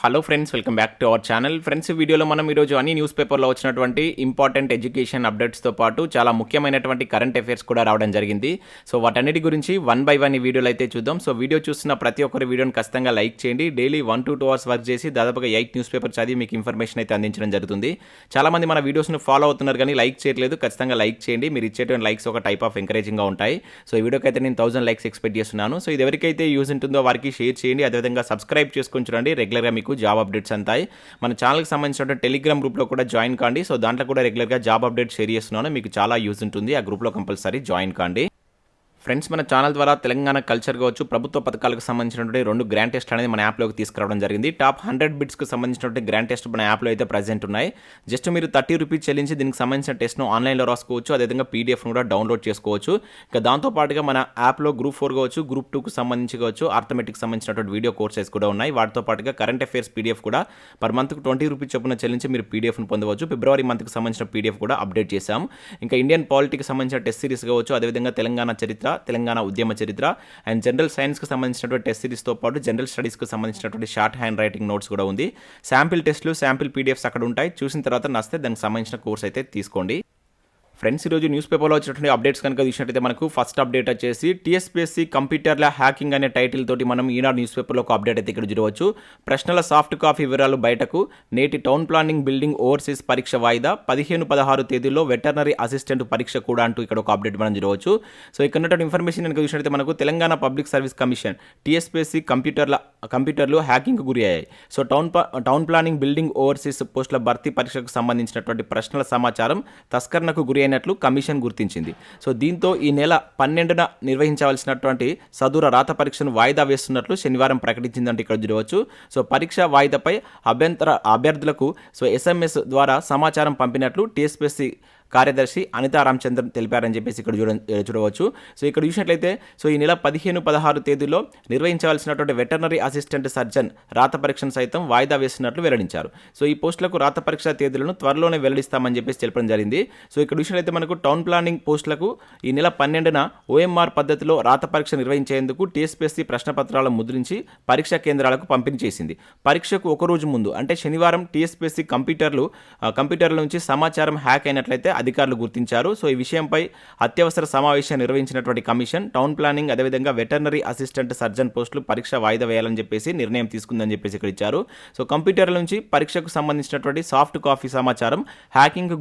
Hello friends, welcome back to our channel. Friends, ఈ వీడియోలో మనం ఈరోజు అన్ని న్యూస్ పేపర్లో వచ్చినటువంటి ఇంపార్టెంట్ ఎడ్యుకేషన్ అప్డేట్స్తో పాటు చాలా ముఖ్యమైనటువంటి కరెంట్ అఫైర్స్ కూడా రావడం జరిగింది. సో వాటన్నిటి గురించి వన్ బై వన్ ఈ వీడియోలో అయితే చూద్దాం. సో వీడియో చూస్తున్న ప్రతి ఒక్కరి వీడియోని ఖచ్చితంగా లైక్ చేయండి. డైలీ 1 to 2 hours వర్క్ చేసి దాదాపుగా 8 న్యూస్ పేపర్ చదివి మీకు ఇన్ఫర్మేషన్ అయితే అందించడం జరుగుతుంది. చాలామంది మన వీడియోస్ని ఫాలో అవుతున్నారు కానీ లైక్ చేయట్లేదు. ఖచ్చితంగా లైక్ చేయండి. మీరు ఇచ్చేటువంటి లైక్స్ ఒక టైప్ ఆఫ్ ఎంకరేజింగ్గా ఉంటాయి. సో ఈ వీడియోకి అయితే నేను 1000 లైక్స్ ఎక్స్పెక్ట్ చేస్తున్నాను. సో ఇది ఎవరికైతే యూజ్ ఉంటుందో వారికి షేర్ చేయండి. అదేవిధంగా సబ్స్క్రైబ్ చేసుకొని చూడండి. రెగ్యులర్గా మీకు జాబ్ అప్డేట్స్ అంతా మన ఛానల్కి సంబంధించిన టెలిగ్రామ్ గ్రూప్లో కూడా జాయిన్ కాండి. సో దాంట్లో కూడా రెగ్యులర్గా జాబ్ అప్డేట్ షేర్ చేస్తున్నాను. మీకు చాలా యూజ్ ఉంటుంది. ఆ గ్రూప్లో కంపల్సరీ జాయిన్ కాండి. ఫ్రెండ్స్, మన ఛానల్ ద్వారా తెలంగాణ కల్చర్ కావచ్చు, ప్రభుత్వ పథకాలకు సంబంధించినటువంటి 2 గ్రాండ్ టెస్ట్ అనేది మన యాప్లోకి తీసుకురావడం జరిగింది. టాప్ 100 బిట్స్కి సంబంధించినటువంటి గ్రాండ్ టెస్ట్ మన యాప్లో అయితే ప్రజెంట్ ఉన్నాయి. జస్ట్ మీరు 30 రూపీస్ చెల్లించి దీనికి సంబంధించిన టెస్ట్ను ఆన్లైన్లో రాసుకోవచ్చు. అదేవిధంగా పీడిఎఫ్ను కూడా డౌన్లోడ్ చేసుకోవచ్చు. ఇక దాంతోపాటుగా మన యాప్లో గ్రూప్ 4 కావచ్చు, గ్రూప్ 2కు సంబంధించి కావచ్చు, ఆర్థమెటిక్కి సంబంధించినటువంటి వీడియో కోర్సెస్ కూడా ఉన్నాయి. వాటితో పాటుగా కరెంట్ అఫైర్స్ పీడిఎఫ్ కూడా పర్ మంత్కి 20 రూపీస్ చొప్పున చెల్లించి మీరు పీడిఎఫ్ను పొందవచ్చు. ఫిబ్రవరి మంత్కి సంబంధించిన పీడిఎఫ్ కూడా అప్డేట్ చేశాం. ఇంకా ఇండియన్ పాలిటీకి సంబంధించిన టెస్ట్ సిరీస్ కావచ్చు, అదేవిధంగా తెలంగాణ చరిత్ర, తెలంగాణ ఉద్యమ చరిత్ర అండ్ జనరల్ సైన్స్కి సంబంధించినటువంటి టెస్ట్ సిరీస్తో పాటు జనరల్ స్టడీస్కి సంబంధించినటువంటి షార్ట్ హ్యాండ్ రైటింగ్ నోట్స్ కూడా ఉంది. శాంపిల్ టెస్ట్లు, శాంపిల్ పీడిఎఫ్స్ అక్కడ ఉంటాయి. చూసిన తర్వాత నచ్చితే దానికి సంబంధించిన కోర్స్ అయితే తీసుకోండి. ఫ్రెండ్స్, ఈరోజు న్యూస్ పేపర్లో వచ్చినటువంటి అప్డేట్స్ కనుక చూసినట్టయితే మనకు ఫస్ట్ అప్డేట్ వచ్చేసి టీఎస్పీఎస్సీ కంప్యూటర్ల హ్యాకింగ్ అనే టైటిల్ తోటి మనం ఈనాడు న్యూస్ పేపర్లో ఒక అప్డేట్ అయితే ఇక్కడ చూడవచ్చు. ప్రశ్నల సాఫ్ట్ కాపీ వివరాలు బయటకు. నేటి టౌన్ ప్లానింగ్ బిల్డింగ్ ఓవర్సీస్ పరీక్ష వాయిదా. 15-16 తేదీల్లో వెటర్నరీ అసిస్టెంట్ పరీక్ష కూడా అంటూ ఇక్కడ ఒక అప్డేట్ మనం చూడవచ్చు. సో ఇక్కడ ఉన్నటువంటి ఇన్ఫర్మేషన్ కనుక చూసినట్టయితే మనకు Telangana public service commission TSPSC కంప్యూటర్లు హ్యాకింగ్ గురి అయ్యాయి. So town planning building overseas పోస్టుల భర్తీ పరీక్షకు సంబంధించినటువంటి ప్రశ్నల సమాచారం తస్కరణకు గురి అయినట్లు కమిషన్ గుర్తించింది. సో దీంతో ఈ నెల 12న నిర్వహించవలసినటువంటి సదూర రాత పరీక్షను వాయిదా వేస్తున్నట్లు శనివారం ప్రకటించిందంటే ఇక్కడ చూడవచ్చు. సో పరీక్ష వాయిదాపై అభ్యర్థులకు SMS ద్వారా సమాచారం పంపినట్లు టీఎస్పీఎస్సీ కార్యదర్శి అనితా రామచంద్రన్ తెలిపారని చెప్పేసి ఇక్కడ చూడవచ్చు. సో ఇక్కడ చూసినట్లయితే ఈ నెల 15-16 తేదీలో నిర్వహించవలసినటువంటి వెటర్నరీ అసిస్టెంట్ సర్జన్ రాత పరీక్షను సైతం వాయిదా వేస్తున్నట్లు వెల్లడించారు. సో ఈ పోస్టులకు రాత పరీక్ష తేదీలను త్వరలోనే వెల్లడిస్తామని చెప్పేసి తెలపడం జరిగింది. సో ఇక్కడ చూసినట్లయితే మనకు టౌన్ ప్లానింగ్ పోస్టులకు ఈ నెల 12న OMR పద్ధతిలో రాత పరీక్ష నిర్వహించేందుకు టీఎస్పీఎస్సీ ప్రశ్నపత్రాలను ముద్రించి పరీక్షా కేంద్రాలకు పంపిణీ చేసింది. పరీక్షకు ఒక రోజు ముందు అంటే శనివారం టీఎస్పీఎస్సీ కంప్యూటర్ల నుంచి సమాచారం హ్యాక్ అయినట్లయితే అధికారులు గుర్తించారు. సో ఈ విషయంపై అత్యవసర సమావేశం నిర్వహించినటువంటి కమిషన్ టౌన్ ప్లానింగ్ అదేవిధంగా వెటర్నరీ అసిస్టెంట్ సర్జన్ పోస్టులు పరీక్ష వాయిదా వేయాలని చెప్పేసి నిర్ణయం తీసుకుందని చెప్పేసి ఇక్కడ ఇచ్చారు. సో కంప్యూటర్ల నుంచి పరీక్షకు సంబంధించినటువంటి సాఫ్ట్ కాపీ సమాచారం హ్యాకింగ్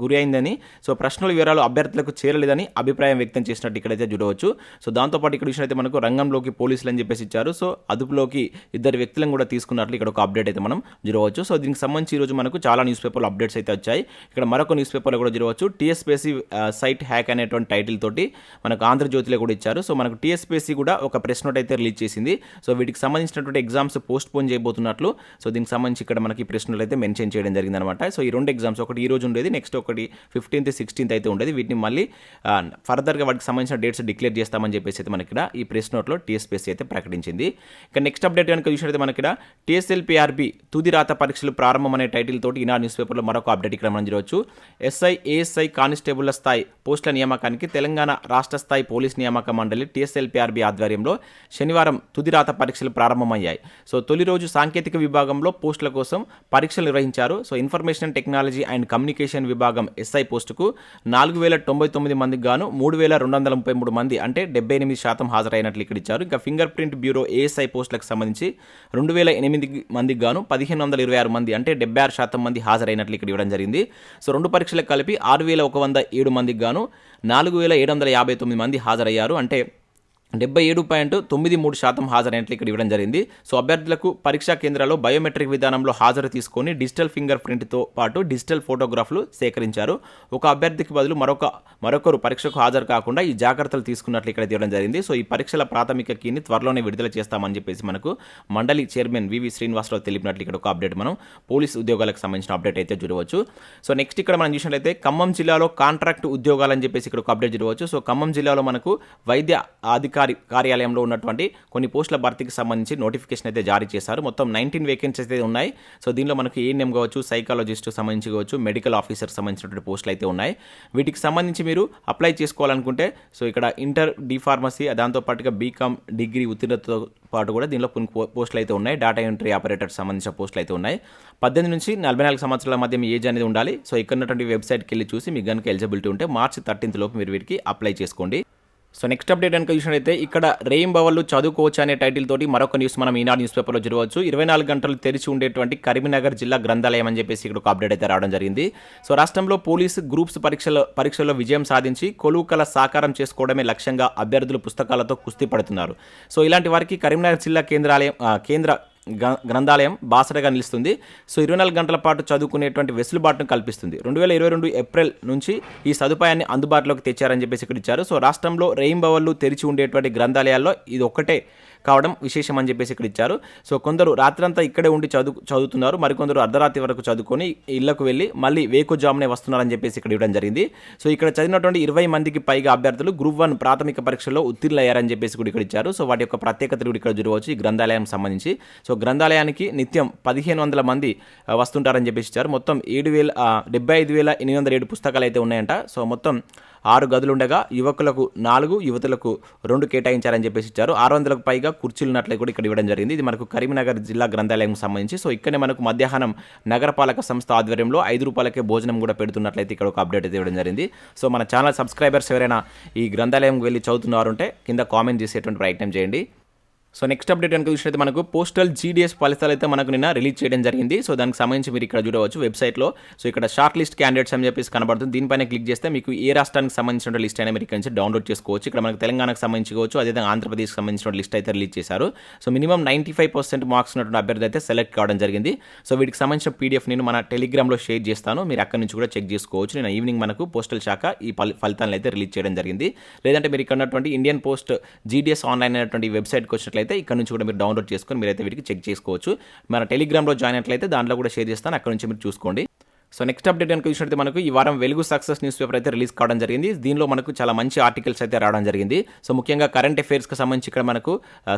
గురి అయిందని, సో ప్రశ్నల వివరాలు అభ్యర్థులకు చేరలేదని అభిప్రాయం వ్యక్తం చేసినట్టు ఇక్కడైతే చూడవచ్చు. సో దాంతోపాటు ఇక్కడ చూసినట్లయితే మనకు రంగంలోకి పోలీసులు అని చెప్పేసి ఇచ్చారు. సో అదుపులోకి 2 వ్యక్తులను కూడా తీసుకున్నట్లు ఇక్కడ ఒక అప్డేట్ అయితే మనం చూడవచ్చు. సో దీనికి సంబంధించి ఈరోజు మనకు చాలా న్యూస్ పేపర్లో అప్డేట్స్ అయితే వచ్చాయి. ఇక్కడ మరొక న్యూస్ పేపర్లో కూడా చూడవచ్చు. టీఎస్పీఎస్సీ సైట్ హ్యాక్ అనేటువంటి టైటిల్ తోటి మనకు ఆంధ్రజ్యోతిలో కూడా ఇచ్చారు. సో మనకు టీఎస్పీఎస్సీ కూడా ఒక ప్రెస్ నోట్ అయితే రిలీజ్ చేసింది. సో వీటికి సంబంధించినటువంటి ఎగ్జామ్స్ పోస్ట్ పోన్ చేయబోతున్నట్లు సో దీనికి సంబంధించి ఇక్కడ మనకి ప్రెస్ నోట్ అయితే మెన్షన్ చేయడం జరిగింది అనమాట. సో ఈ 2 ఎగ్జామ్స్, ఒకటి ఈ రోజు ఉండేది, నెక్స్ట్ ఒకటి 15th, 16th అయితే ఉండేది. వీటిని మళ్ళీ ఫర్దర్గా వాటికి సంబంధించిన డేట్స్ డిక్లేర్ చేస్తామని చెప్పేసి అయితే మనకి ఇక్కడ ఈ ప్రెస్ నోట్లో టీఎస్పీఎస్సీ అయితే ప్రకటించింది. ఇక నెక్స్ట్ అప్డేట్ కనుక చూసినట్లయితే మనకి ఇక్కడ TSLPRB తుది రాత పరీక్షలు ప్రారంభం అనే టైటిల్ తోటి ఈనాడు న్యూస్ పేపర్లో మరొక అప్డేట్ ఇక్కడ మనం చూడవచ్చు. ASI కానిస్టేబుల్ల స్థాయి పోస్టుల నియామకానికి తెలంగాణ రాష్ట్ర స్థాయి పోలీస్ నియామక మండలి TSLPRB ఆధ్వర్యంలో శనివారం తుది రాత పరీక్షలు ప్రారంభమయ్యాయి. సో తొలి రోజు సాంకేతిక విభాగంలో పోస్టుల కోసం పరీక్షలు నిర్వహించారు. So information technology and communication విభాగం SI పోస్టుకు 4099 మందికి గాను 3233 మంది అంటే 78% హాజరైనట్లు ఇక్కడ ఇచ్చారు. ఇంకా ఫింగర్ ప్రింట్ బ్యూరో ASI పోస్టులకు సంబంధించి 2008 మందికి గాను 1526 మంది అంటే 76% మంది హాజరైనట్లు ఇక్కడ ఇవ్వడం జరిగింది. సో 2 పరీక్షలకు కలిపి 6107 మందికి గాను 4759 మంది హాజరయ్యారు అంటే 77.93% హాజరైనట్లు ఇక్కడ ఇవ్వడం జరిగింది. సో అభ్యర్థులకు పరీక్షా కేంద్రాల్లో బయోమెట్రిక్ విధానంలో హాజరు తీసుకొని డిజిటల్ ఫింగర్ ప్రింట్తో పాటు డిజిటల్ ఫోటోగ్రాఫ్లు సేకరించారు. ఒక అభ్యర్థికి బదులు మరొకరు పరీక్షకు హాజరు కాకుండా ఈ జాగ్రత్తలు తీసుకున్నట్లు ఇక్కడ ఇవ్వడం జరిగింది. సో ఈ పరీక్షల ప్రాథమిక కీని త్వరలోనే విడుదల చేస్తామని చెప్పేసి మనకు మండలి చైర్మన్ వివి శ్రీనివాసరావు తెలిపినట్లు ఇక్కడ ఒక అప్డేట్ మనం పోలీస్ ఉద్యోగాలకు సంబంధించిన అప్డేట్ అయితే చూడవచ్చు. సో నెక్స్ట్ ఇక్కడ మనం చూసినట్లయితే ఖమ్మం జిల్లాలో కాంట్రాక్ట్ ఉద్యోగాలని చెప్పేసి ఇక్కడ ఒక అప్డేట్ చూడవచ్చు. సో ఖమ్మం జిల్లాలో మనకు వైద్య కార్యాలయంలో ఉన్నటువంటి కొన్ని పోస్టుల భర్తీకి సంబంధించి నోటిఫికేషన్ అయితే జారీ చేశారు. మొత్తం 19 వేకెన్సీస్ అయితే ఉన్నాయి. సో దీనిలో మనకు ఏఎన్ఎం కావచ్చు, సైకాలజిస్ట్ సంబంధించి కావచ్చు, మెడికల్ ఆఫీసర్ సంబంధించినటువంటి పోస్టులు అయితే ఉన్నాయి. వీటికి సంబంధించి మీరు అప్లై చేసుకోవాలనుకుంటే సో ఇక్కడ ఇంటర్ డి ఫార్మసీ దాంతోపాటుగా బీకామ్ డిగ్రీ ఉత్తీర్ణతతో పాటు కూడా దీనిలో కొన్ని పోస్టులు అయితే ఉన్నాయి. డేటా ఎంట్రీ ఆపరేటర్ సంబంధించిన పోస్టులు అయితే ఉన్నాయి. 18 నుంచి 44 సంవత్సరాల మధ్య మీ ఏజ్ అనేది ఉండాలి. సో ఇక్కడ ఉన్నటువంటి వెబ్సైట్కి వెళ్ళి చూసి మీకు కనుక ఎలిజిబిలిటీ ఉంటే మార్చి 13 లోపు మీరు వీటికి అప్లై చేసుకోండి. సో నెక్స్ట్ అప్డేట్ కనుక చూసినట్లయితే ఇక్కడ రేయింబవళ్ళు చదువుకోవచ్చు అనే టైటిల్ తోటి మరొక న్యూస్ మనం ఈనాడు న్యూస్ పేపర్లో చూడవచ్చు. 24 గంటలు తెరిచి ఉండేటువంటి కరీంనగర్ జిల్లా గ్రంథాలయం అని చెప్పేసి ఇక్కడ ఒక అప్డేట్ అయితే రావడం జరిగింది. సో రాష్ట్రంలో పోలీసు గ్రూప్స్ పరీక్షల్లో విజయం సాధించి కొలువు కల సాకారం చేసుకోవడమే లక్ష్యంగా అభ్యర్థులు పుస్తకాలతో కుస్తీ పడుతున్నారు. సో ఇలాంటి వారికి కరీంనగర్ జిల్లా కేంద్ర గ్రంథాలయం బాసటగా నిలుస్తుంది. సో 24 గంటల పాటు చదువుకునేటువంటి వెసులుబాటును కల్పిస్తుంది. 2022 ఏప్రిల్ నుంచి ఈ సదుపాయాన్ని అందుబాటులోకి తెచ్చారని చెప్పేసి ఇక్కడ ఇచ్చారు. సో రాష్ట్రంలో రెయిన్బవళ్ళు తెరిచి ఉండేటువంటి గ్రంథాలయాల్లో ఇది ఒక్కటే కావడం విశేషం అని చెప్పేసి ఇక్కడ ఇచ్చారు. సో కొందరు రాత్రంతా ఇక్కడే ఉండి చదువుతున్నారు, మరికొందరు అర్ధరాత్రి వరకు చదువుకొని ఇళ్లకు వెళ్ళి మళ్ళీ వేకుజామునే వస్తున్నారని చెప్పేసి ఇక్కడ ఇవ్వడం జరిగింది. సో ఇక్కడ చదివినటువంటి 20 మందికి పైగా అభ్యర్థులు గ్రూప్ 1 ప్రాథమిక పరీక్షల్లో ఉత్తీర్ణులయ్యారని చెప్పేసి కూడా ఇక్కడ ఇచ్చారు. సో వాటి యొక్క ప్రత్యేకతలు కూడా ఇక్కడ చూడవచ్చు ఈ గ్రంథాలయం సంబంధించి. సో గ్రంథాలయానికి నిత్యం 1500 మంది వస్తుంటారని చెప్పేసి ఇచ్చారు. మొత్తం 75,807 పుస్తకాలు అయితే ఉన్నాయంట. సో మొత్తం 6 గదులు ఉండగా యువకులకు 4, యువతులకు 2 కేటాయించారని చెప్పేసి ఇచ్చారు. 600కు పైగా కుర్చీలు ఉన్నట్లు కూడా ఇక్కడ ఇవ్వడం జరిగింది. ఇది మనకు కరీంనగర్ జిల్లా గ్రంథాలయం సంబంధించి. సో ఇక్కడనే మనకు మధ్యాహ్నం నగరపాలక సంస్థ ఆధ్వర్యంలో 5 రూపాయలకే భోజనం కూడా పెడుతున్నట్లయితే ఇక్కడ ఒక అప్డేట్ అయితే ఇవ్వడం జరిగింది. సో మన ఛానల్ సబ్స్క్రైబర్స్ ఎవరైనా ఈ గ్రంథాలయం వెళ్ళి చదువుతున్నారంటే కింద కామెంట్ చేసేటువంటి ప్రయత్నం చేయండి. సో నెక్స్ట్ అప్డేట్ కనుక చూసినట్టు మనకు పోస్టల్ జీడీఎస్ ఫలితాలు అయితే మనకు నిన్న రిలీజ్ చేయడం జరిగింది. సో దానికి సంబంధించి మీరు ఇక్కడ చూడవచ్చు వెబ్సైట్లో. సో ఇక్కడ షార్ట్ లిస్ట్ క్యాండిడేట్స్ అని చెప్పేసి కనబడుతుంది. దీనిపైన క్లిక్ చేస్తే మీకు ఏ రాష్ట్రానికి సంబంధించిన లిస్ట్ అయినా మీరు ఇక్కడ నుంచి డౌన్లోడ్ చేసుకోవచ్చు. ఇక్కడ మనకు తెలంగాణకు సంబంధించి కావచ్చు, అదేవిధంగా ఆంధ్రప్రదేశ్కి సంబంధించిన లిస్ట్ అయితే రిలీజ్ చేశారు. సో మినిమం 95% మార్క్స్ ఉన్నటువంటి అభ్యర్థి అయితే సెలెక్ట్ కావడం జరిగింది. సో వీటికి సంబంధించిన పీడిఎఫ్ నేను మన టెలిగ్రామ్లో షేర్ చేస్తాను, మీరు అక్కడి నుంచి కూడా చెక్ చేసుకోవచ్చు. నేను ఈవినింగ్ మనకు పోస్టల్ శాఖ ఈ ఫలితాలను అయితే రిలీజ్ చేయడం జరిగింది. లేదంటే మీరు ఇక్కడ ఉన్నటువంటి ఇండియన్ పోస్ట్ జీడీఎస్ ఆన్లైన్ అనేటువంటి వెబ్సైట్కి వచ్చినట్లయితే ఇక్కడ నుంచి కూడా మీరు డౌన్లోడ్ చేసుకొని మీరైతే వీటికి చెక్ చేసుకోవచ్చు. మన టెలిగ్రామ్లో జాయిన్ అయినట్లయితే దాంట్లో కూడా షేర్ చేస్తాను, అక్కడ నుంచి మీరు చూసుకోండి. సో నెక్స్ట్ అప్డేట్ కనుక చూసినట్టు మనకు ఈ వారం వెలుగు సక్సెస్ న్యూస్ పేపర్ అయితే రిలీజ్ కావడం జరిగింది. దీనిలో మనకు చాలా మంచి ఆర్టికల్స్ అయితే రావడం జరిగింది. సో ముఖ్యంగా కరెంట్ అఫైర్స్కి సంబంధించి ఇక్కడ మనకు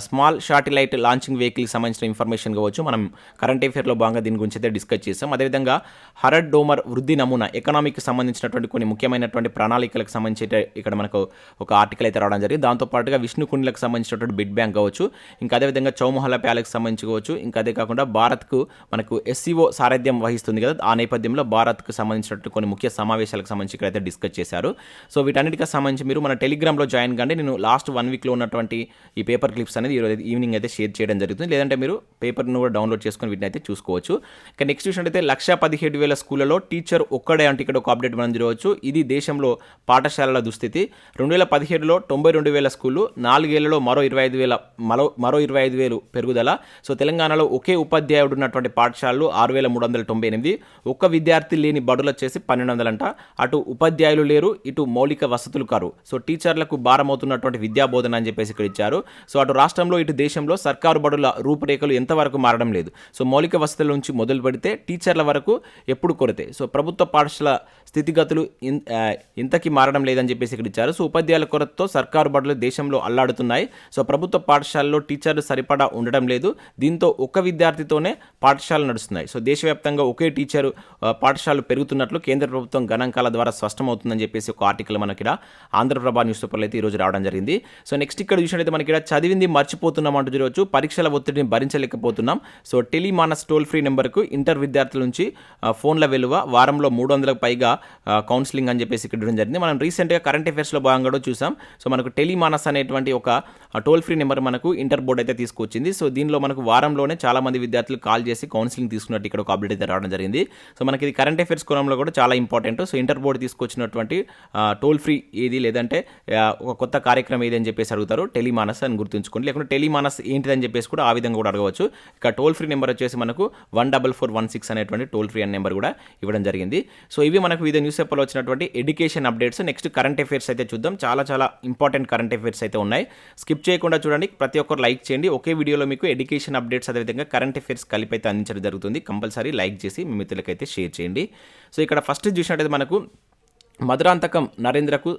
స్మాల్ శాటిలైట్ లాంచింగ్ వెహికల్కి సంబంధించిన ఇన్ఫర్మేషన్ కావచ్చు, మనం కరెంట్ అఫైర్లో భాగంగా దీని గురించి అయితే డిస్కస్ చేస్తాం. అదేవిధంగా హరడ్ డోమర్ వృద్ధి నమూనా ఎకనామిక్కి సంబంధించినటువంటి కొన్ని ముఖ్యమైనటువంటి ప్రణాళికలకు సంబంధించి ఇక్కడ మనకు ఒక ఆర్టికల్ అయితే రావడం జరిగింది. దాంతోపాటుగా విష్ణుకుండ్లకు సంబంధించినటువంటి బిడ్ బ్యాంక్ కావచ్చు, ఇంకా అదేవిధంగా చౌమహల ప్యాలెకి సంబంధించి కావచ్చు, ఇంకా అదే కాకుండా భారత్కు మనకు SCO సారథ్యం వహిస్తుంది కదా, ఆ నేపథ్యంలో భారత్కు సంబంధించినట్టు కొన్ని ముఖ్య సమావేశాలకు సంబంధించి ఇక్కడైతే డిస్కస్ చేశారు. సో వీటన్నిటికి సంబంధించి మీరు మన టెలిగ్రామ్లో జాయిన్ కండి. నేను లాస్ట్ 1 వీక్లో ఉన్నటువంటి ఈ పేపర్ క్లిప్స్ అనేది ఈరోజు ఈవినింగ్ అయితే షేర్ చేయడం జరుగుతుంది. లేదంటే మీరు పేపర్ను కూడా డౌన్లోడ్ చేసుకొని వీటిని అయితే చూసుకోవచ్చు. ఇక నెక్స్ట్ చూసినట్టయితే 1,17,000 స్కూళ్ళలో టీచర్ ఒక్కడే అంటే ఇక్కడ ఒక అప్డేట్ మనం చూడవచ్చు. ఇది దేశంలో పాఠశాలల దుస్థితి. 2017లో 92,000 స్కూళ్ళు, 4 ఏళ్లలో మరో 25,000 పెరుగుదల. సో తెలంగాణలో ఒకే ఉపాధ్యాయుడు ఉన్నటువంటి పాఠశాలలు 6,398, ఒక్క విద్యార్థి లేని బడులు వచ్చేసి 1,200 అంట. అటు ఉపాధ్యాయులు లేరు, ఇటు మౌలిక వసతులు కారు. సో టీచర్లకు భారమవుతున్నటువంటి విద్యాబోధన అని చెప్పేసి ఇక్కడ ఇచ్చారు. సో అటు రాష్ట్రంలో ఇటు దేశంలో సర్కారు బడుల రూపురేఖలు ఎంతవరకు మారడం లేదు. సో మౌలిక వసతుల నుంచి మొదలు పెడితే టీచర్ల వరకు ఎప్పుడు కొరతే. సో ప్రభుత్వ పాఠశాల స్థితిగతులు ఇంతకీ మారడం లేదని చెప్పేసి ఇక్కడ ఇచ్చారు. సో ఉపాధ్యాయుల కొరతతో సర్కారు బడులు దేశంలో అల్లాడుతున్నాయి. సో ప్రభుత్వ పాఠశాలలో టీచర్లు సరిపడా ఉండడం లేదు. దీంతో ఒక్క విద్యార్థితోనే పాఠశాలలు నడుస్తున్నాయి. సో దేశవ్యాప్తంగా ఒకే టీచరు పాఠశాలలు పెరుగుతున్నట్లు కేంద్ర ప్రభుత్వం గణాంకాల ద్వారా స్పష్టమవుతుందని చెప్పేసి ఒక ఆర్టికల్ మనకి ఇక్కడ ఆంధ్రప్రభ న్యూస్ పేపర్లో అయితే ఈరోజు రావడం జరిగింది. సో నెక్స్ట్ ఇక్కడ చూసినట్లయితే మనకి ఇక్కడ చదివింది మర్చిపోతున్నాం అంటూ చూడవచ్చు. పరీక్షల ఒత్తిడిని భరించలేకపోతున్నాం. సో టెలిమానస్ టోల్ ఫ్రీ నెంబర్కు ఇంటర్ విద్యార్థుల నుంచి ఫోన్ల విలువ వారంలో 300కు పైగా కౌన్సిలింగ్ అని చెప్పేసి ఇక్కడ జరిగింది. మనం రీసెంట్గా కరెంట్ అఫైర్స్లో భాగంగా కూడా చూసాం. సో మనకు టెలిమానస్ అనేటువంటి ఒక టోల్ ఫ్రీ నెంబర్ మనకు ఇంటర్ బోర్డ్ అయితే తీసుకొచ్చింది. సో దీనిలో మనకు వారంలోనే చాలా మంది విద్యార్థులు కాల్ చేసి కౌన్సిలింగ్ తీసుకున్నట్టు ఇక్కడ ఒక అప్డేట్ అయితే రావడం జరిగింది. సో మనకి ఇది కరెంట్ అఫైర్స్ కోణంలో కూడా చాలా ఇంపార్టెంట్. సో ఇంటర్ బోర్డు తీసుకొచ్చినటువంటి టోల్ ఫ్రీ ఏది, లేదంటే ఒక కొత్త కార్యక్రమం ఏది అని చెప్పేసి అడుగుతారు, టెలిమానస్ అని గుర్తుంచుకోండి. లేకుంటే టెలిమానస్ ఏంటిదని చెప్పేసి కూడా ఆ విధంగా కూడా అడగవచ్చు. ఇక టోల్ ఫ్రీ నెంబర్ వచ్చేసి మనకు 14416 అనేటువంటి టోల్ ఫ్రీ అనే నెంబర్ కూడా ఇవ్వడం జరిగింది. సో ఇవి మనకు వివిధ న్యూస్ పేపర్లో వచ్చినటువంటి education updates. Next current affairs అయితే చూద్దాం. చాలా ఇంపార్టెంట్ కరెంట్ అఫైర్స్ అయితే ఉన్నాయి. స్కిప్ చేయకుండా చూడండి, ప్రతి ఒక్కరు లైక్ చేయండి. ఒకే వీడియోలో మీకు ఎడ్యుకేషన్ అప్డేట్స్ అదేవిధంగా కరెంట్ అఫైర్స్ కలిపి అయితే అందించడం జరుగుతుంది. కంపల్సరీ లైక్ చేసి మీ మిత్రులకైతే షేర్ చేయండి. సో ఇక్కడ ఫస్ట్ చూసినట్టయితే మనకు మధురాంతకం నరేంద్రకు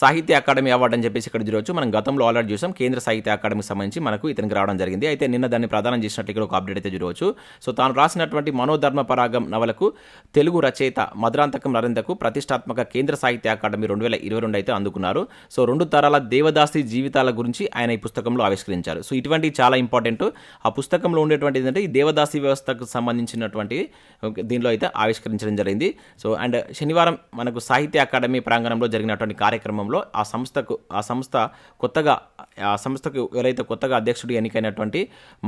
సాహిత్య అకాడమీ అవార్డు అని చెప్పేసి ఇక్కడ చూడవచ్చు. మనం గతంలో ఆల్రెడీ చూసాం, కేంద్ర సాహిత్య అకాడమీకి సంబంధించి మనకు ఇతనికి రావడం జరిగింది. అయితే నిన్న దాన్ని ప్రదానం చేసినట్టు ఇక్కడ ఒక అప్డేట్ అయితే చూడవచ్చు. సో తాను రాసినటువంటి మనోధర్మ పరాగం నవలకు తెలుగు రచయిత మధురాంతకం నరేంద్రకు ప్రతిష్టాత్మక కేంద్ర సాహిత్య అకాడమీ 2022 అయితే అందుకున్నారు. సో 2 తరాల దేవదాసి జీవితాల గురించి ఆయన ఈ పుస్తకంలో ఆవిష్కరించారు. సో ఇటువంటి చాలా ఇంపార్టెంట్. ఆ పుస్తకంలో ఉండేటువంటి ఏంటంటే ఈ దేవదాసి వ్యవస్థకు సంబంధించినటువంటి దీనిలో అయితే ఆవిష్కరించడం జరిగింది. సో అండ్ శనివారం మనకు సాహిత్య అకాడమీ ప్రాంగణంలో జరిగినటువంటి కార్యక్రమంలో ఆ సంస్థకు ఎవరైతే కొత్తగా అధ్యక్షుడు ఎన్నికైనటువంటి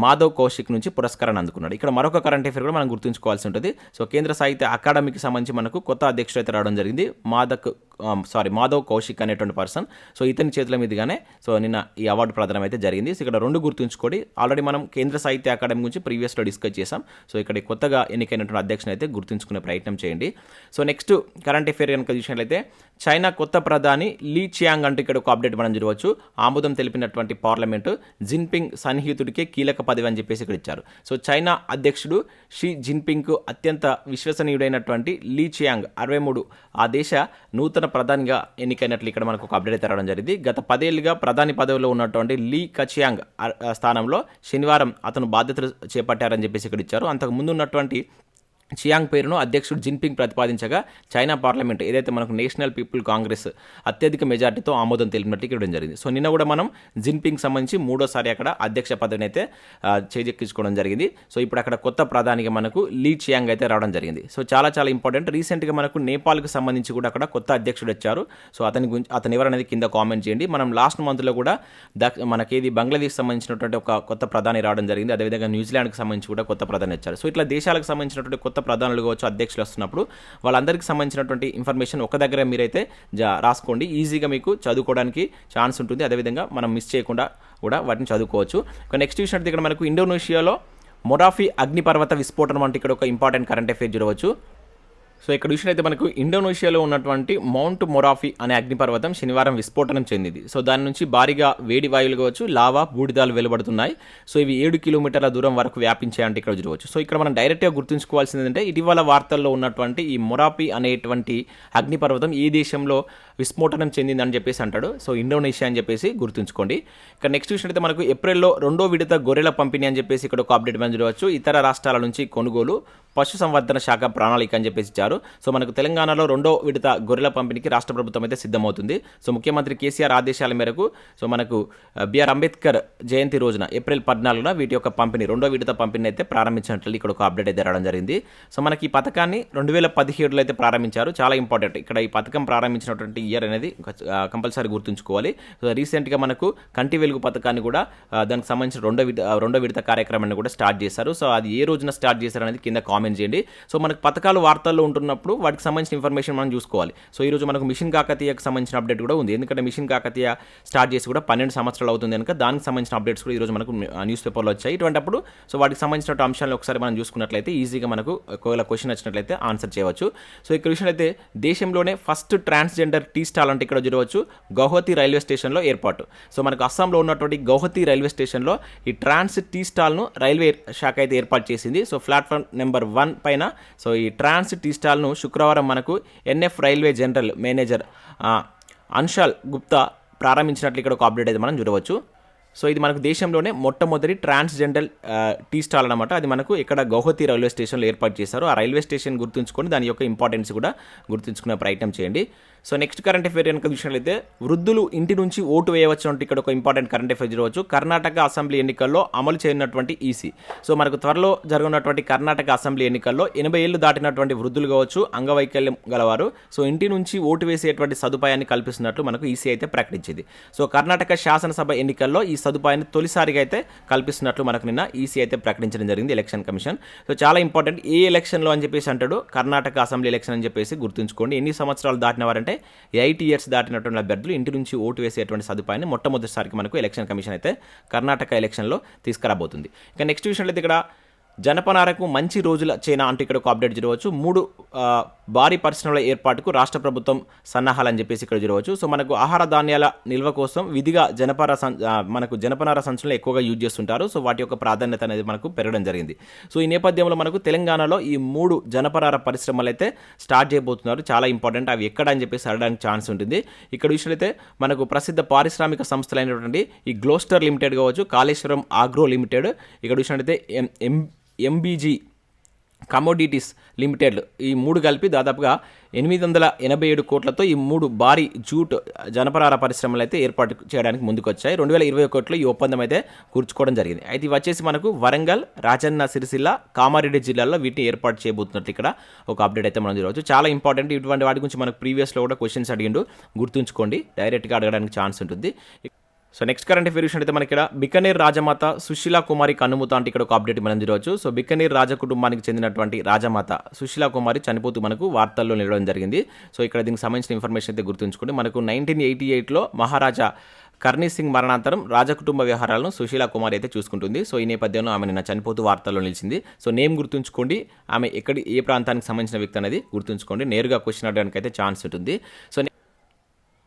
మాధవ్ కౌశిక్ నుంచి పురస్కారాన్ని అందుకున్నాడు. ఇక్కడ మరొక కరెంట్ అఫేర్ కూడా మనం గుర్తుంచుకోవాల్సి ఉంటుంది. సో కేంద్ర సాహిత్య అకాడమీకి సంబంధించి మనకు కొత్త అధ్యక్షుడు అయితే రావడం జరిగింది, మాధవ్ కౌశిక్ అనేటువంటి పర్సన్. సో ఇతని చేతుల మీదుగానే సో నిన్న ఈ అవార్డు ప్రదానం అయితే జరిగింది. సో ఇక్కడ 2 గుర్తుంచుకోండి. ఆల్రెడీ మనం కేంద్ర సాహిత్య అకాడమీ గురించి ప్రీవియస్లో డిస్కస్ చేసాం. సో ఇక్కడ కొత్తగా ఎన్నికైనటువంటి అధ్యక్షుని అయితే గుర్తుంచుకునే ప్రయత్నం చేయండి. సో నెక్స్ట్ కరెంట్ అఫేర్ కనుక చూసినట్లయితే చైనా కొత్త ప్రధాని లీ చియాంగ్ అంటూ ఇక్కడ ఒక అప్డేట్ మనం చూడవచ్చు. ఆమోదం తెలిపినటువంటి పార్లమెంటు జిన్పింగ్ సన్నిహితుడికే కీలక పదవి అని చెప్పేసి ఇక్కడ ఇచ్చారు. సో చైనా అధ్యక్షుడు షీ జిన్పింగ్కు అత్యంత విశ్వసనీయుడైనటువంటి లీ చియాంగ్ 63 ఆ దేశ నూతన ప్రధానిగా ఎన్నికైనట్లు ఇక్కడ మనకు ఒక అప్డేట్ అయితే రావడం జరిగింది. గత 10 ఏళ్లుగా ప్రధాని పదవిలో ఉన్నటువంటి లీ కచియాంగ్ స్థానంలో శనివారం అతను బాధ్యతలు చేపట్టారని చెప్పేసి ఇక్కడ ఇచ్చారు. అంతకు ముందు ఉన్నటువంటి చియాంగ్ పేరును అధ్యక్షుడు జిన్పింగ్ ప్రతిపాదించగా చైనా పార్లమెంట్ ఏదైతే మనకు నేషనల్ పీపుల్ కాంగ్రెస్ అత్యధిక మెజార్టీతో ఆమోదం తెలిపినట్టు ఇక్కడ జరిగింది. సో నిన్న కూడా మనం జిన్పింగ్ సంబంధించి 3వ సారి అక్కడ అధ్యక్ష పదవిని అయితే చేజెక్కించుకోవడం జరిగింది. సో ఇప్పుడు అక్కడ కొత్త ప్రధానిగా మనకు లీ చియాంగ్ అయితే రావడం జరిగింది. సో చాలా ఇంపార్టెంట్. రీసెంట్గా మనకు నేపాల్కి సంబంధించి కూడా అక్కడ కొత్త అధ్యక్షుడు వచ్చారు. సో అతను ఎవరనేది కింద కామెంట్ చేయండి. మనం లాస్ట్ మంత్లో కూడా మనకేది బంగ్లాదేశ్ సంబంధించినటువంటి ఒక కొత్త ప్రధాని రావడం జరిగింది. అదేవిధంగా న్యూజిలాండ్కి సంబంధించి కూడా కొత్త ప్రధాని వచ్చారు. సో ఇట్లా దేశాలకు సంబంధించినటువంటి కొత్త ప్రధానులు కావచ్చు, అధ్యక్షులు వస్తున్నప్పుడు వాళ్ళందరికీ సంబంధించినటువంటి ఇన్ఫర్మేషన్ ఒక దగ్గర మీరైతే రాసుకోండి. ఈజీగా మీకు చదువుకోవడానికి ఛాన్స్ ఉంటుంది. అదేవిధంగా మనం మిస్ చేయకుండా కూడా వాటిని చదువుకోవచ్చు. నెక్స్ట్ విషయం ఇక్కడ మనకు ఇండోనేషియాలో మొరాఫీ అగ్నిపర్వత విస్ఫోటనం అంటే ఇక్కడ ఒక ఇంపార్టెంట్ కరెంట్ అఫేర్ చూడవచ్చు. సో ఇక్కడ చూసినట్లయితే మనకు ఇండోనేషియాలో ఉన్నటువంటి మౌంట్ మొరాఫీ అనే అగ్నిపర్వతం శనివారం విస్ఫోటనం చెందింది. సో దాని నుంచి భారీగా వేడి వాయువులు కావచ్చు, లావా, బూడిదాలు వెలువడుతున్నాయి. సో ఇవి 7 కిలోమీటర్ల దూరం వరకు వ్యాపించాయంటే ఇక్కడ చూడవచ్చు. సో ఇక్కడ మనం డైరెక్ట్గా గుర్తుంచుకోవాల్సింది ఏంటంటే ఇటీవల వార్తల్లో ఉన్నటువంటి ఈ మొరాఫీ అనేటువంటి అగ్నిపర్వతం ఏ దేశంలో విస్ఫోటనం చెందిందని చెప్పేసి అంటాడు. సో ఇండోనేషియా అని చెప్పేసి గుర్తుంచుకోండి. ఇక్కడ నెక్స్ట్ చూసినట్లయితే మనకు ఏప్రిల్లో 2వ విడత గొర్రెల పంపిణీ అని చెప్పేసి ఇక్కడ ఒక అప్డేట్ మనం చూడవచ్చు. ఇతర రాష్ట్రాల నుంచి కొనుగోలు పశు సంవర్ధన శాఖ ప్రణాళిక అని చెప్పేసి ఇచ్చారు. సో మనకు తెలంగాణలో 2వ విడత గొర్రెల పంపిణీకి రాష్ట్ర ప్రభుత్వం అయితే సిద్ధమవుతుంది. సో ముఖ్యమంత్రి కేసీఆర్ ఆదేశాల మేరకు సో మనకు బిఆర్ అంబేద్కర్ జయంతి రోజున ఏప్రిల్ 14న వీటి యొక్క పంపిణీ 2వ విడత పంపిణీ అయితే ప్రారంభించినట్లు ఇక్కడ ఒక అప్డేట్ అయితే రావడం జరిగింది. సో మనకి ఈ పథకాన్ని 2017లో అయితే ప్రారంభించారు. చాలా ఇంపార్టెంట్. ఇక్కడ ఈ పథకం ప్రారంభించినటువంటి ఇయర్ అనేది కంపల్సరీ గుర్తుంచుకోవాలి. సో రీసెంట్గా మనకు కంటి వెలుగు పథకాన్ని కూడా దానికి సంబంధించిన రెండో విడత కార్యక్రమాన్ని కూడా స్టార్ట్ చేశారు. సో అది ఏ రోజున స్టార్ట్ చేశారు అనేది కింద కామెంట్ చేయండి. సో మనకు పథకాలు వార్తల్లో ఉంటున్నప్పుడు వాటికి సంబంధించిన ఇన్ఫర్మేషన్ మనం చూసుకోవాలి. సో ఈరోజు మనకు మిషన్ కాకతీయకు సంబంధించిన అప్డేట్ కూడా ఉంది. ఎందుకంటే మిషన్ కాకతీయ స్టార్ట్ చేసి కూడా 12 సంవత్సరాలు అవుతుంది కనుక దానికి సంబంధించిన అప్డేట్స్ కూడా ఈరోజు మనకు న్యూస్ పేపర్లో వచ్చాయి. ఇటువంటిప్పుడు సో వాటికి సంబంధించిన అంశాలను ఒకసారి మనం చూసుకున్నట్లయితే ఈజీగా మనకు ఒకవేళ క్వశ్చన్ వచ్చినట్లయితే ఆన్సర్ చేయవచ్చు. సో ఇక్కడ విషయం అయితే దేశంలోనే ఫస్ట్ ట్రాన్స్జెండర్ టీ స్టాల్ అంటే ఇక్కడ చూడవచ్చు గౌహతి రైల్వే స్టేషన్లో ఏర్పాటు. సో మనకు అస్సాంలో ఉన్నటువంటి గౌహతి రైల్వే స్టేషన్లో ఈ ట్రాన్స్ టీ స్టాల్ను రైల్వే శాఖ అయితే ఏర్పాటు చేసింది. సో ప్లాట్ఫామ్ నెంబర్ 1 పైన సో ఈ ట్రాన్స్ టీ స్టాల్ను శుక్రవారం మనకు NF railway general manager Anshal Gupta ప్రారంభించినట్లు ఇక్కడ ఒక అప్డేట్ అయితే మనం చూడవచ్చు. సో ఇది మనకు దేశంలోనే మొట్టమొదటి ట్రాన్స్జెండర్ టీ స్టాల్ అనమాట. అది మనకు ఇక్కడ గౌహతి రైల్వే స్టేషన్లో ఏర్పాటు చేశారు. ఆ రైల్వే స్టేషన్ గుర్తుంచుకొని దాని యొక్క ఇంపార్టెన్స్ కూడా గుర్తుంచుకునే ప్రయత్నం చేయండి. సో నెక్స్ట్ కరెంట్ అఫేర్ కనుక చూసినట్లయితే వృద్ధులు ఇంటి నుంచి ఓటు వేయవచ్చు అంటే ఇక్కడ ఒక ఇంపార్టెంట్ కరెంట్ అఫేర్ చూడవచ్చు. కర్ణాటక అసెంబ్లీ ఎన్నికల్లో అమలు చేయనున్నటువంటి ఈసీ. సో మనకు త్వరలో జరగనున్నటువంటి కర్ణాటక అసెంబ్లీ ఎన్నికల్లో 80 ఏళ్లు దాటినటువంటి వృద్ధులు కావచ్చు, అంగవైకల్యం గలవారు సో ఇంటి నుంచి ఓటు వేసేటువంటి సదుపాయాన్ని కల్పిస్తున్నట్లు మనకు ఈసీ అయితే ప్రకటించింది. సో కర్ణాటక శాసనసభ ఎన్నికల్లో ఈ సదుపాయాన్ని తొలిసారిగా అయితే కల్పిస్తున్నట్లు మనకు నిన్న ఈసీ అయితే ప్రకటించడం జరిగింది, ఎలక్షన్ కమిషన్. సో చాలా ఇంపార్టెంట్. ఏ ఎలక్షన్లో అని చెప్పేసి అంటాడు, కర్ణాటక అసెంబ్లీ ఎలక్షన్ అని చెప్పేసి గుర్తుంచుకోండి. ఎన్ని సంవత్సరాలు దాటిన వారంటే 8 ఇయర్స్ దాటినటువంటి అభ్యర్థులు ఇంటి నుంచి ఓటు వేసేటువంటి సదుపాయాన్ని మొట్టమొదటిసారికి మనకు ఎలక్షన్ కమిషన్ అయితే కర్ణాటక ఎలక్షన్లో తీసుకురాబోతుంది. ఇక నెక్స్ట్ విషయంలో ఇక్కడ జనపనారకు మంచి రోజుల చైనా అంటే ఇక్కడ ఒక అప్డేట్ చూడవచ్చు. 3 భారీ పరిశ్రమల ఏర్పాటుకు రాష్ట్ర ప్రభుత్వం సన్నాహాలని చెప్పేసి ఇక్కడ చూడవచ్చు. సో మనకు ఆహార ధాన్యాల నిల్వ కోసం విధిగా మనకు జనపనార సంచులను ఎక్కువగా యూజ్ చేస్తుంటారు. సో వాటి యొక్క ప్రాధాన్యత అనేది మనకు పెరగడం జరిగింది. సో ఈ నేపథ్యంలో మనకు తెలంగాణలో ఈ 3 జనపనార పరిశ్రమలు అయితే స్టార్ట్ చేయబోతున్నారు. చాలా ఇంపార్టెంట్. అవి ఎక్కడ అని చెప్పేసి అడగడానికి ఛాన్స్ ఉంటుంది. ఇక్కడ చూసినట్లయితే మనకు ప్రసిద్ధ పారిశ్రామిక సంస్థలైనటువంటి ఈ గ్లోస్టర్ లిమిటెడ్ కావచ్చు, కాళేశ్వరం ఆగ్రో లిమిటెడ్, ఇక్కడ చూసినట్లయితే ఎంబీజీ కమోడిటీస్ లిమిటెడ్, ఈ 3 కలిపి దాదాపుగా 887 కోట్లతో ఈ 3 భారీ జూట్ జనపనార పరిశ్రమలు అయితే ఏర్పాటు చేయడానికి ముందుకొచ్చాయి. 2021లో ఈ ఒప్పందం అయితే కూర్చుకోవడం జరిగింది. అయితే ఇవి వచ్చేసి మనకు వరంగల్, రాజన్న సిరిసిల్ల, కామారెడ్డి జిల్లాల్లో వీటిని ఏర్పాటు చేయబోతున్నట్లు ఇక్కడ ఒక అప్డేట్ అయితే మనం చూడవచ్చు. చాలా ఇంపార్టెంట్. ఇటువంటి వాటి గురించి మనకు ప్రీవియస్లో కూడా క్వశ్చన్స్ అడిగిండు, గుర్తుంచుకోండి. డైరెక్ట్గా అడగడానికి ఛాన్స్ ఉంటుంది. సో నెక్స్ట్ కరెంట్ అఫైర్స్ అయితే మనకి ఇక్కడ బికనేర్ రాజమాత సుశీలా కుమారి కన్నుమూత అంటే ఇక్కడ ఒక అప్డేట్ మనం చూడవచ్చు. సో బికనేర్ రాజ కుటుంబానికి చెందినటువంటి రాజమాత సుశీలా కుమారి చనిపోతూ మనకు వార్తల్లో నిలవడం జరిగింది. సో ఇక్కడ దీనికి సంబంధించిన ఇన్ఫర్మేషన్ అయితే గుర్తుంచుకోండి. మనకు 1988లో మహారాజా కర్నీ సింగ్ మరణాంతరం రాజకుటుంబ వ్యవహారాలను సుశీలా కుమారి అయితే చూసుకుంటుంది. సో ఈ నేపథ్యంలో ఆమె నిన్న చనిపోతూ వార్తల్లో నిలిచింది. సో నేమ్ గుర్తుంచుకోండి, ఆమె ఏ ప్రాంతానికి సంబంధించిన వ్యక్తి అనేది గుర్తుంచుకోండి. నేరుగా క్వశ్చన్ అడగడానికి అయితే ఛాన్స్ ఉంటుంది.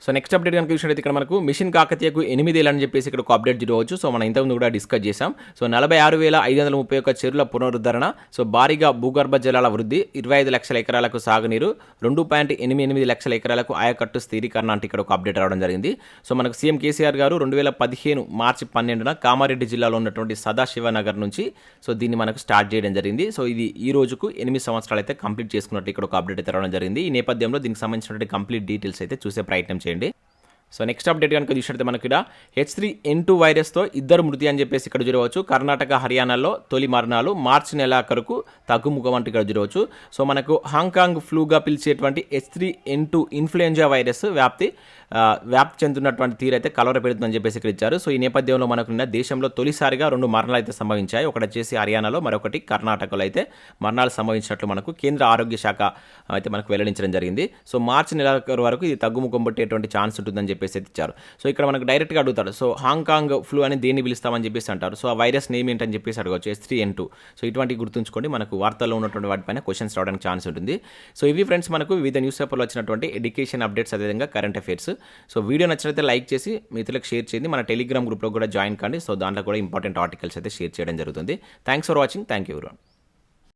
సో నెక్స్ట్ అప్డేట్ కనుక చూసినట్లయితే ఇక్కడ మనకు మిషన్ కాకతీయకు 8 ఏళ్ళని చెప్పేసి ఇక్కడ ఒక అప్డేట్ చూడవచ్చు. సో మనం ఇంతకుముందు కూడా డిస్కస్ చేసాం. సో 46,531 చెరువుల పునరుద్ధరణ, సో భారీగా భూగర్భ జలాల వృద్ధి, 25 లక్షల ఎకరాలకు సాగునీరు, 2.88 లక్షల ఎకరాలకు ఆయకట్టు స్థిరీకరణ అంటే ఇక్కడ ఒక అప్డేట్ రావడం జరిగింది. సో మనకు సీఎం కేసీఆర్ గారు 2015 మార్చి 12న కామారెడ్డి జిల్లాలో ఉన్నటువంటి సదాశివనగర్ నుంచి సో దీన్ని మనకు స్టార్ట్ చేయడం జరిగింది. సో ఇది ఈ రోజుకు 8 సంవత్సరాలు అయితే కంప్లీట్ చేసుకున్నట్టు ఇక్కడ ఒక అప్డేట్ అయితే రావడం జరిగింది. ఈ నేపథ్యంలో దీనికి సంబంధించినటువంటి కంప్లీట్ డీటెయిల్స్ అయితే చూసే ప్రయత్నం చేయండి. సో నెక్స్ట్ అప్డేట్ కనుక చూసినట్లయితే మనకి ఇక్కడ H3N2 వైరస్తో 2 మృతి అని చెప్పేసి ఇక్కడ చూడవచ్చు. కర్ణాటక, హర్యానాలో తొలి మరణాలు, మార్చి నెలాఖరుకు తగ్గుముఖం అంటే ఇక్కడ చూడవచ్చు. సో మనకు హాంకాంగ్ ఫ్లూగా పిలిచేటువంటి H3N2 ఇన్ఫ్లుయెంజా వైరస్ వ్యాప్తి చెందుతున్నటువంటి తీరు అయితే కలవరపెడుతుందని చెప్పేసి ఇక్కడ ఇచ్చారు. సో ఈ నేపథ్యంలో మనకు దేశంలో తొలిసారిగా 2 మరణాలు అయితే సంభవించాయి. ఒకటి వచ్చేసి హర్యానాలో, మరొకటి కర్ణాటకలో అయితే మరణాలు సంభవించినట్లు మనకు కేంద్ర ఆరోగ్య శాఖ అయితే మనకు వెల్లడించడం జరిగింది. సో మార్చి నెలాఖరు వరకు ఇది తగ్గుముఖం పట్టేటువంటి ఛాన్స్ ఉంటుందని చెప్పేసి ఇచ్చారు. సో ఇక్కడ మనకు డైరెక్ట్గా అడుగుతారు. సో హాంకాంగ్ ఫ్లూ అని దేన్ని పిలుస్తామని చెప్పేసి అంటారు. సో ఆ వైరస్ నేమ్ ఏంటని చెప్పేసి అడగవచ్చు, H3N2. సో ఇటువంటి గుర్తుంచుకోండి, మనకు వార్తల్లో ఉన్నటువంటి వాటిపైన క్వశ్చన్స్ రావడానికి ఛాన్స్ ఉంటుంది. సో ఇవి ఫ్రెండ్స్ మనకు వివిధ న్యూస్ పేపర్లో వచ్చినటువంటి ఎడ్యుకేషన్ అప్డేట్స్, అదేవిధంగా కరెంట్ అఫైర్స్. సో వీడియో నచ్చినట్లయితే లైక్ చేసి మిత్రులకు షేర్ చేయండి. మన టెలిగ్రామ్ గ్రూప్లో కూడా జాయిన్ కండి. సో దాంట్లో కూడా ఇంపార్టెంట్ ఆర్టికల్స్ అయితే షేర్ చేయడం జరుగుతుంది. Thanks for watching. Thank you everyone.